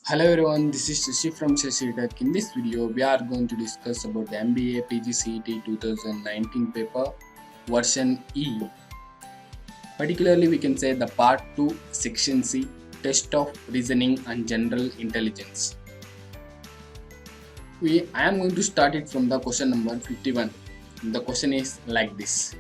Hello everyone, this is Shashi from Shashi Tech. In this video, we are going to discuss about the MBA PGCET 2019 paper version E. Particularly, we can say the part 2 section C, test of reasoning and general intelligence. I am going to start it from the question number 51. The question is like this.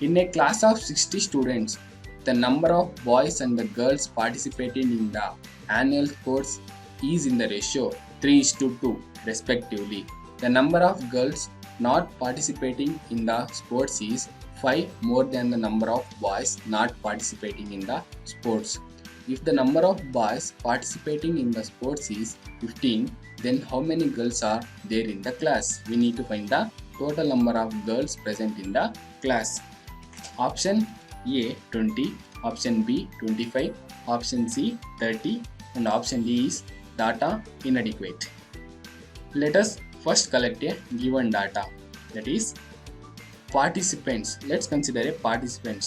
In a class of 60 students, the number of boys and the girls participating in the annual sports is in the ratio 3:2 respectively. The number of girls not participating in the sports is 5 more than the number of boys not participating in the sports. If the number of boys participating in the sports is 15, then how many girls are there in the class? We need to find the total number of girls present in the class. Option A 20, option B 25, option C 30 and option D is data inadequate. Let us first collect a given data, that is participants. Let's consider a participants,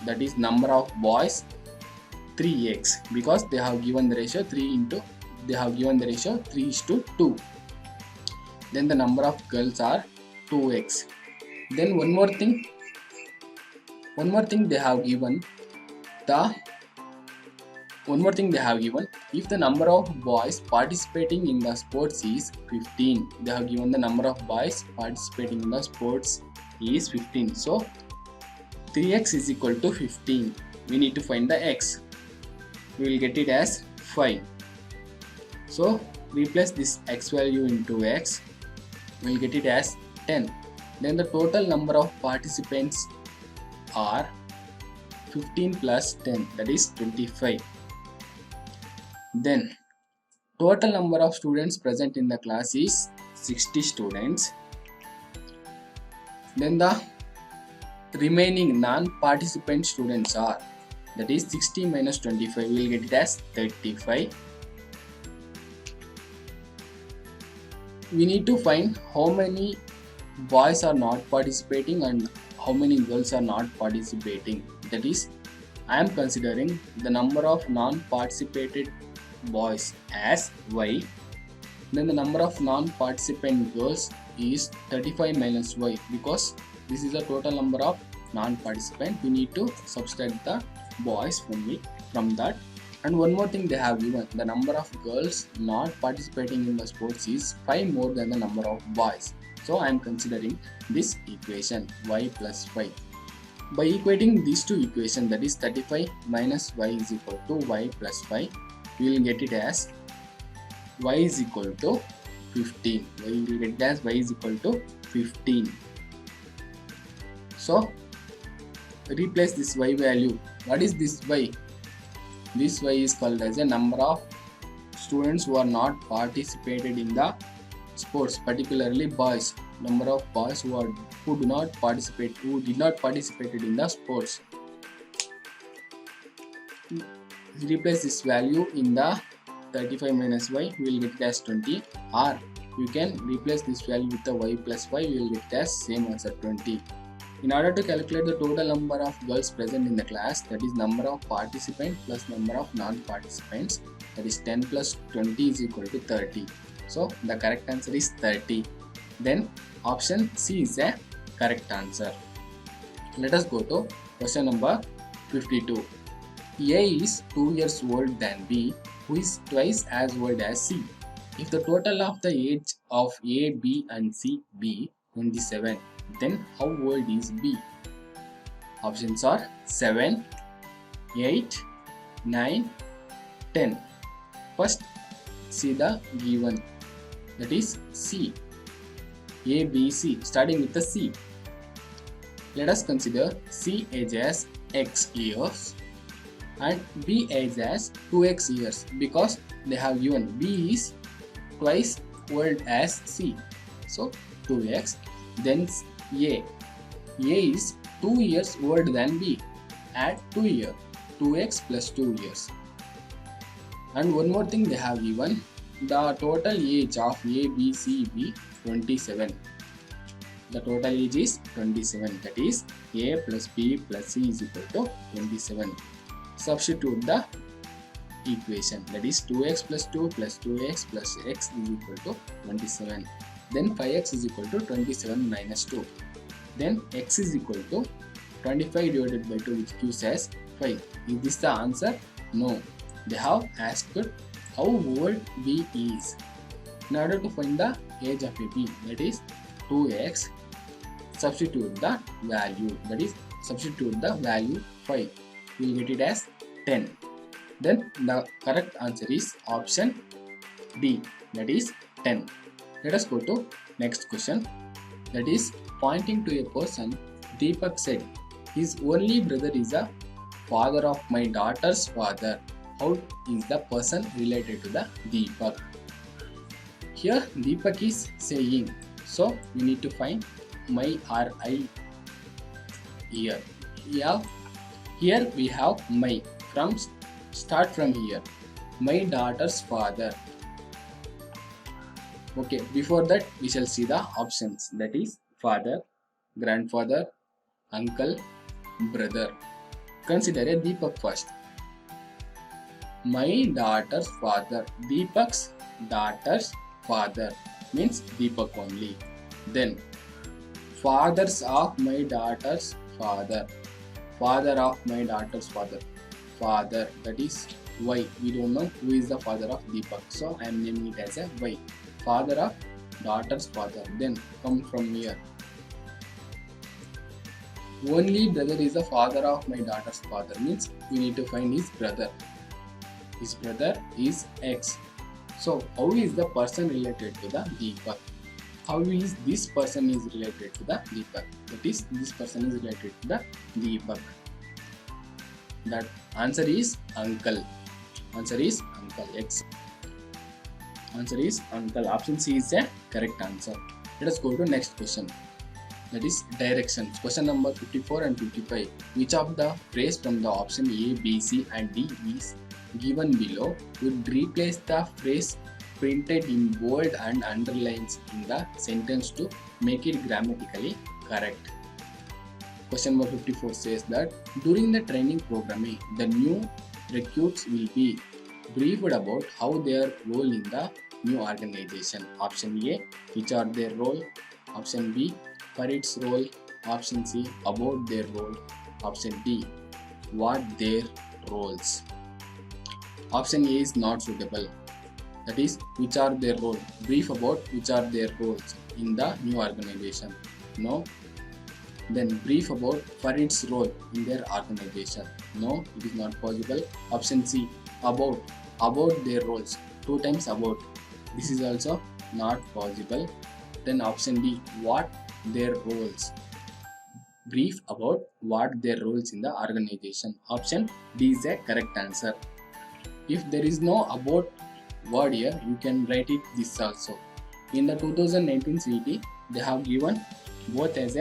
that is number of boys 3x because they have given the ratio 3:2. Then the number of girls are 2x. Then one more thing they have given if the number of boys participating in the sports is 15, they have given the number of boys participating in the sports is 15. So 3x is equal to 15. We need to find the x. We will get it as 5. So replace this x value into x. We will get it as 10. Then the total number of participants are 15 plus 10, that is 25. Then total number of students present in the class is 60 students. Then the remaining non-participant students are, that is 60 minus 25, we will get it as 35. We need to find how many boys are not participating and how many girls are not participating. That is, I am considering the number of non-participated boys as y. Then the number of non-participant girls is 35 minus y because this is the total number of non-participant. We need to subtract the boys from that. And one more thing they have given, the number of girls not participating in the sports is 5 more than the number of boys. So I am considering this equation y plus 5. By equating these two equations, that is 35 minus y is equal to y plus 5, we will get it as y is equal to 15. We will get it as y is equal to 15. So replace this y value. What is this y? This y is called as a number of students who are not participated in the sports, particularly boys. Number of boys who did not participate in the sports. Replace this value in the 35 minus y, we will get it as 20, or you can replace this value with the y plus 5, we will get it as same answer 20. In order to calculate the total number of girls present in the class, that is number of participants plus number of non-participants, that is 10 plus 20 is equal to 30. So the correct answer is 30. Then option C is a correct answer. Let us go to question number 52. A is 2 years old than B, who is twice as old as C. If the total of the age of A, B and C be 27, then how old is B? Options are 7, 8, 9, 10. First, see the given, that is C. A, B, C, starting with the C. Let us consider C age as X years and B age as 2X years because they have given B is twice old as C. So 2X. Then A is 2 years older than B. Add 2 years. 2X plus 2 years. And one more thing they have given, the total age of A, B, C be 27. The total age is 27. That is A plus B plus C is equal to 27. Substitute the equation, that is 2x plus 2 plus 2x plus x is equal to 27. Then 5x is equal to 27 minus 2. Then x is equal to 25 divided by 2, which gives us 5. Is this the answer? No. They have asked how old B is. In order to find the age of a B, that is 2x, substitute the value, that is substitute the value 5. We will get it as 10. Then the correct answer is option D, that is 10. Let us go to next question. That is, pointing to a person, Deepak said, his only brother is the father of my daughter's father. How is the person related to the Deepak? Here Deepak is saying, so we need to find my or I here. Here we have my. Start from here. My daughter's father. Okay, before that we shall see the options, that is father, grandfather, uncle, brother. Consider a Deepak first. My daughter's father. Deepak's daughter's father means Deepak only. Then fathers of my daughter's father. Father of my daughter's father. Father, that is Y. We don't know who is the father of Deepak, so I am naming it as a Y. Father of daughter's father. Then come from here. Only brother is the father of my daughter's father, means we need to find his brother. His brother is X. So how is the person related to the Deepak? How is this person is related to the Deepak? That is, this person is related to the Deepak. That answer is uncle. Answer is uncle. X. Answer is uncle. Option C is the correct answer. Let us go to next question. That is directions. Question number 54 and 55. Which of the phrase from the option A, B, C and D is given below would replace the phrase printed in bold and underlines in the sentence to make it grammatically correct? Question number 54 says that during the training program, the new recruits will be briefed about how their role in the new organization. Option A, which are their role. Option B, for its role. Option C, about their role. Option D, what their roles. Option A is not suitable. That is, which are their role. Brief about which are their roles in the new organization. No. Then brief about for its role in their organization. No, it is not possible. Option C, about their roles. 2 times about. This is also not possible. Then option D, what their roles. Brief about what their roles in the organization. Option D is the correct answer. If there is no about word here, you can write it this also. In the 2019 CET, they have given both as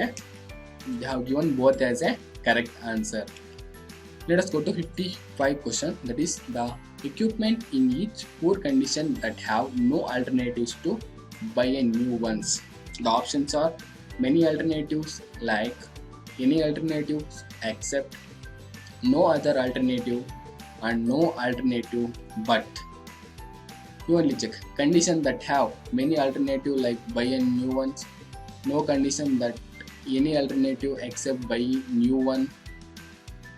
a correct answer. Let us go to 55 question. That is, the equipment in each poor condition that have no alternatives to buy a new ones. The options are many alternatives, like any alternatives except, no other alternative, and no alternative but. You only check. Condition that have many alternative, like buy a new ones. No condition that any alternative except buy new one.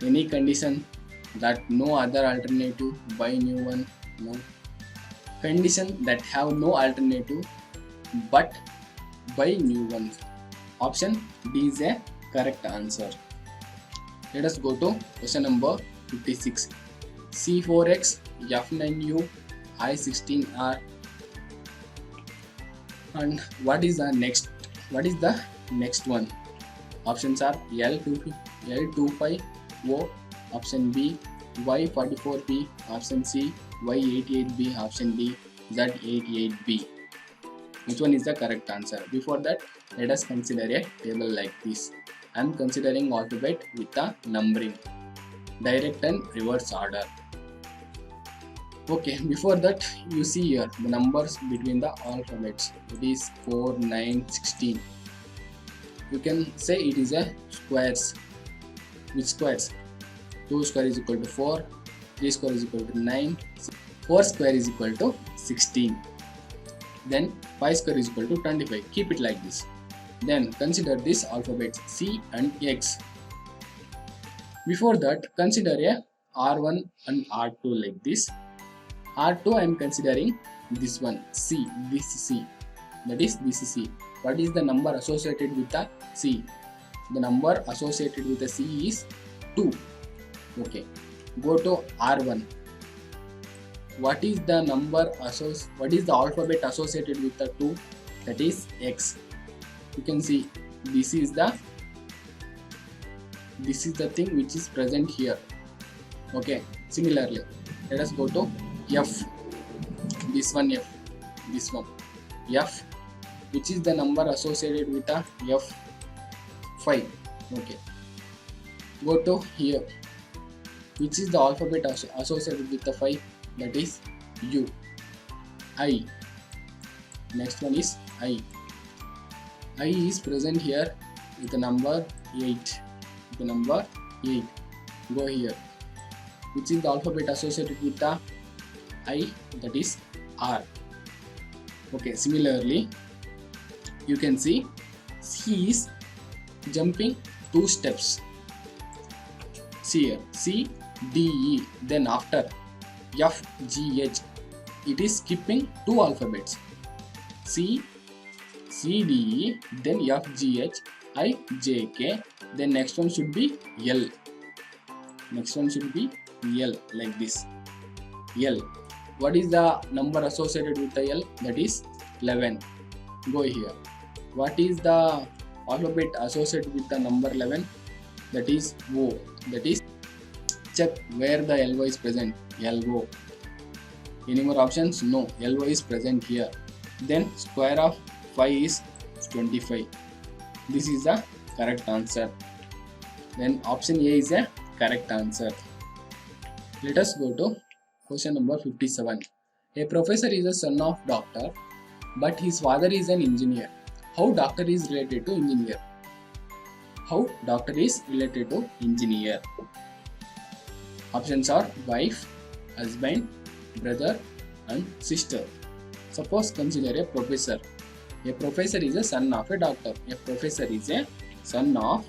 Any condition that no other alternative, buy new one. No. Condition that have no alternative but buy new ones. Option D is a correct answer. Let us go to question number 56. C4X, F9U, I16R. And what is the next one? Options are L25O, option B, Y44B, option C, Y88B, option D, Z88B. Which one is the correct answer? Before that, let us consider a table like this. I am considering alphabet with the numbering, direct and reverse order. Okay, before that, you see here the numbers between the alphabets. It is 4, 9, 16. You can say it is a squares. Which squares? 2 square is equal to 4, 3 square is equal to 9, 4 square is equal to 16. Then 5 square is equal to 25. Keep it like this. Then consider this alphabets C and X. Before that, consider a R1 and R2 like this. R2 I am considering this one C, this C. That is this C. What is the number associated with the C? The number associated with the C is 2. Okay. Go to R1. What is the what is the alphabet associated with the 2? That is X. You can see this is the thing which is present here. Okay. Similarly, let us go to F. This one F. This one F. Which is the number associated with the F? 5. Okay. Go to here. Which is the alphabet associated with the 5? That is U. I. Next one is I. I is present here with the number 8. The number 8. Go here. Which is the alphabet associated with the I? That is R. Okay. Similarly, you can see he is jumping 2 steps. See here, C, D, E. Then after F, G, H, it is skipping 2 alphabets. C, D, E. Then F, G, H, I, J, K. Then next one should be L. Next one should be L like this. L. What is the number associated with the L? That is 11. Go here. What is the alphabet associated with the number 11? That is O. That is, check where the LY is present. LO. Any more options? No. LY is present here. Then square of 5 is 25. This is the correct answer. Then option A is a correct answer. Let us go to question number 57. A professor is a son of doctor, but his father is an engineer. How doctor is related to engineer? How doctor is related to engineer? Options are wife, husband, brother and sister. Suppose consider a professor. A professor is a son of a doctor. A professor is a son of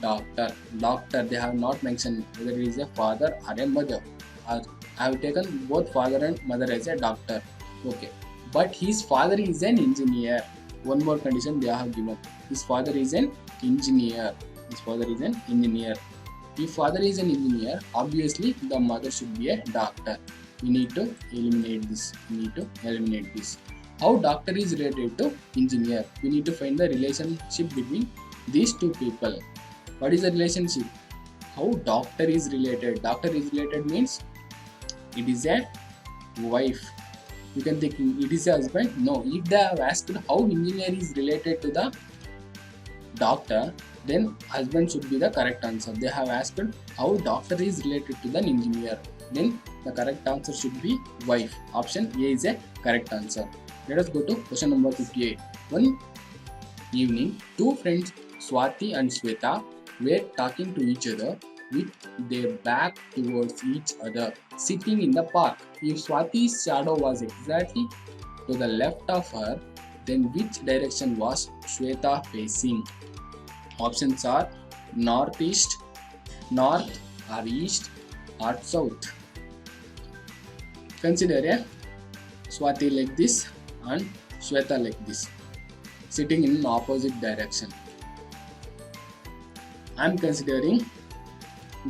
doctor. Doctor, they have not mentioned whether it is a father or a mother. I have taken both father and mother as a doctor. Okay. But his father is an engineer. One more condition they have given. His father is an engineer. His father is an engineer. If father is an engineer, obviously the mother should be a doctor. We need to eliminate this. How doctor is related to engineer? We need to find the relationship between these two people. What is the relationship? How doctor is related? Doctor is related means it is a wife. You can think it is a husband. No, if they have asked how engineer is related to the doctor, then husband should be the correct answer. They have asked how doctor is related to the engineer, then the correct answer should be wife. Option A is a correct answer. Let us go to question number 58. One evening, two friends Swati and Shweta were talking to each other with their back towards each other, sitting in the park. If Swati's shadow was exactly to the left of her, then which direction was Shweta facing? Options are northeast, north or east or south. Consider a Swati like this and Shweta like this, sitting in opposite direction. I am considering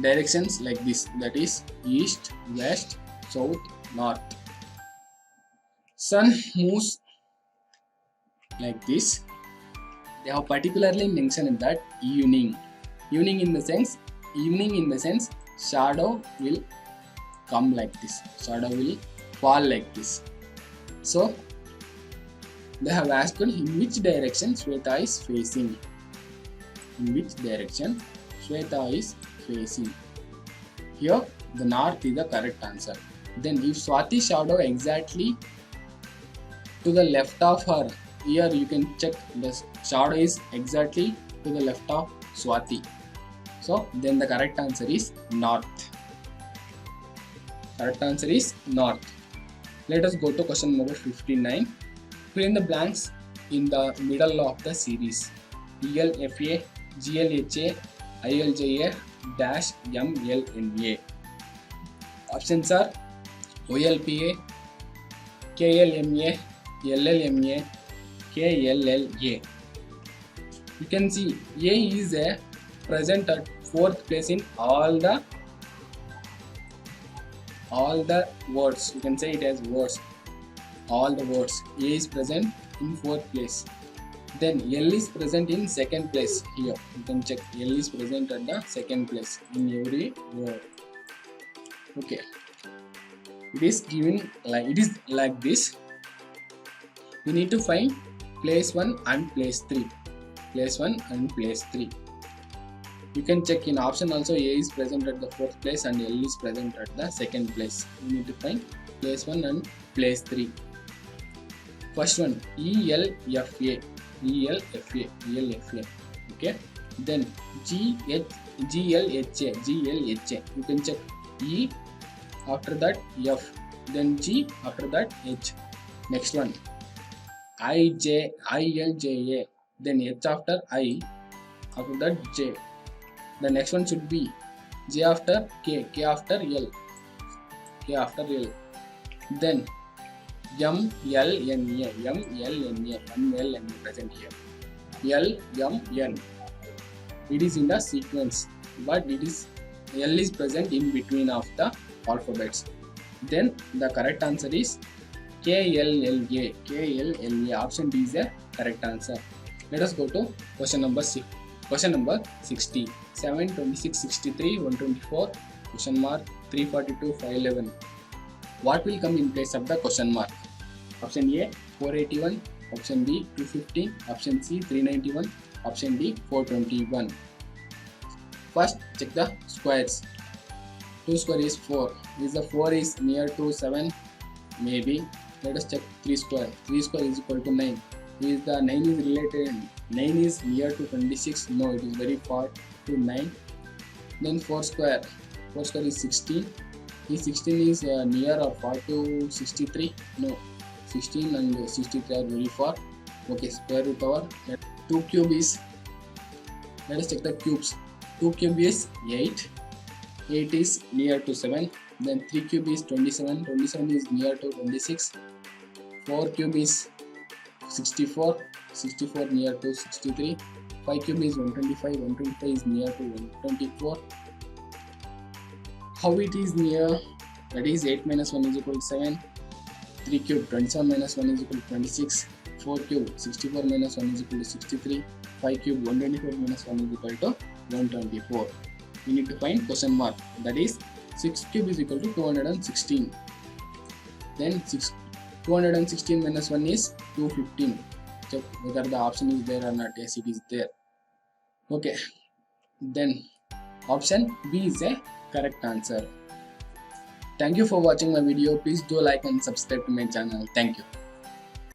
directions like this, that is east, west, south, north. Sun moves like this. They have particularly mentioned that evening in the sense shadow will come like this, shadow will fall like this. So they have asked in which direction Shweta is facing. In which direction Shweta is facing. Here the north is the correct answer. Then if Swati's shadow exactly to the left of her, here you can check the shadow is exactly to the left of Swati. So then the correct answer is north. Correct answer is north. Let us go to question number 59. Fill in the blanks in the middle of the series. ELFA, GLHA, ILJA, dash MLNA. Options are OLPA, KLMA, LLMA, KLLA. You can see A is present at fourth place in all the words. You can say it as words. All the words. A is present in fourth place. Then L is present in second place. Here you can check L is present at the second place in every word. Okay. It is like this. We need to find place 1 and place 3. Place 1 and place 3. You can check in option also. A is present at the fourth place and L is present at the second place. We need to find place 1 and place 3. First one, ELFA. Okay. Then GLHA. You can check E, after that F, then G, after that H. Next one, ILJA, then H after I, after that J. The next one should be J after K, K after L, then MLNA present here. LMN. It is in the sequence, but L is present in between of the alphabets. Then the correct answer is KLLA. Option D is the correct answer. Let us go to question number 60. 7, 26, 63, 124, question mark, 342, 511. What will come in place of the question mark? Option A 481, option B 250, option C 391, option D 421. First check the squares. 2 square is 4. Is the 4 is near to 7? Maybe. Let us check 3 square. 3 square is equal to 9. Is the 9 is related? 9 is near to 26? No, it is very far to 9. Then 4 square. 4 square is 16. Is 16 is near or far to 63? No. 16 and 63 are very far. Okay, square root over 2 cube is, let us check the cubes. 2 cube is 8. 8 is near to 7. Then 3 cube is 27. 27 is near to 26. 4 cube is 64. 64 near to 63. 5 cube is 125. 125 is near to 124. How it is near? That is 8 minus 1 is equal to 7. 3 cube 27 minus 1 is equal to 26. 4 cube 64 minus 1 is equal to 63. 5 cube 124 minus 1 is equal to 124. We need to find question mark. That is 6 cube is equal to 216. Then 216 minus 1 is 215. Check whether the option is there or not. Yes, it is there. Okay. Then option B is a correct answer. Thank you for watching my video. Please do like and subscribe to my channel. Thank you.